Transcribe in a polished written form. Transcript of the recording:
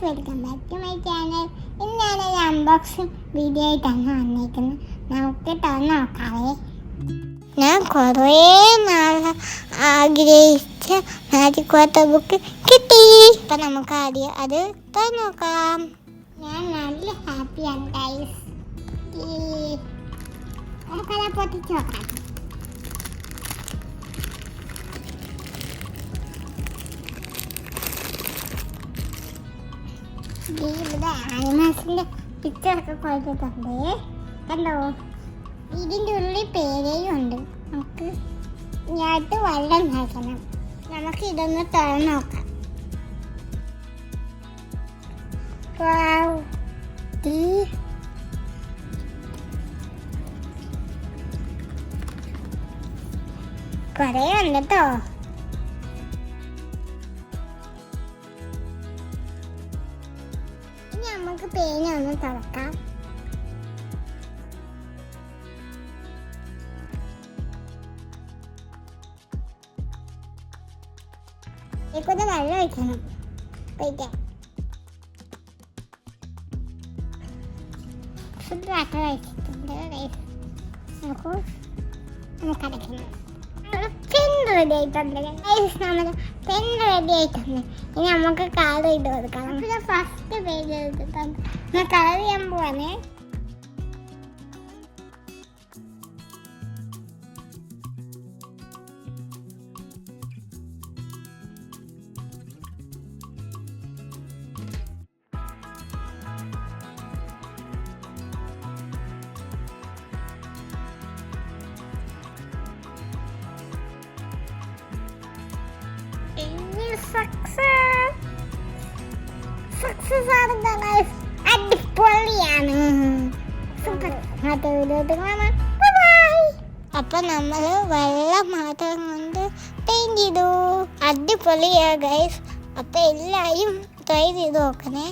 Welcome back to my channel. ഇന്ന് ഞാനൊരു unboxing video ആയിട്ടാണ് വന്നിരിക്കുന്നത്. നമുക്ക് തുറന്ന് നോക്കാവേ. ഞാൻ കുറേ നാൾ ആഗ്രഹിച്ച മാജിക് വാട്ടർ ബുക്ക് കിട്ടി. അപ്പം നമുക്ക് ആദ്യം അത് തുറന്ന് നോക്കാം. ഞാൻ നല്ല ഹാപ്പിയാണ് ഗൈസ്. നമുക്കത് പൊട്ടിച്ച് നോക്കാം. ഇവിടെ ആനിമൽസിൻ്റെ പിക്ചറൊക്കെ കൊടുത്തിട്ടുണ്ട്. കണ്ടോ, ഇതിൻ്റെ ഉള്ളിൽ പേരയും ഉണ്ട്. നമുക്ക് ഞാട്ട് വെള്ളം നോക്കണം. നമുക്ക് ഇതൊന്ന് തുറന്ന് നോക്കാം. കുറേ ഉണ്ട് കേട്ടോ. നമുക്ക് പേന ഒന്ന് തുറക്കാം. ഇതിൽക്കൂടെ വെള്ളം ഒഴിക്കണം. ഫുഡ് വാട്ടർ ഒഴിച്ചിട്ടുണ്ട്. നമുക്ക് അടയ്ക്കണം. പെൻ റെഡി ആയിട്ടുണ്ട്. നമ്മുടെ പെൻ റെഡി ആയിട്ടുണ്ട്. ഇനി നമുക്ക് കളർ ചെയ്ത് കൊടുക്കാം. നമുക്ക് ഫസ്റ്റ് പേജ് എടുത്തിട്ടുണ്ട്. ഞാൻ കളർ ചെയ്യാൻ പോവാണേ. സക്സസ് ആണ് ഗൈസ്. അടിപൊളിയാണ്. അപ്പൊ നമ്മള് വെള്ളം മാത്രം കൊണ്ട് പെയിന്റ് ചെയ്തു. അടിപൊളിയാ ഗൈസ്. അപ്പൊ എല്ലാരും ട്രൈ ചെയ്ത് നോക്കണേ.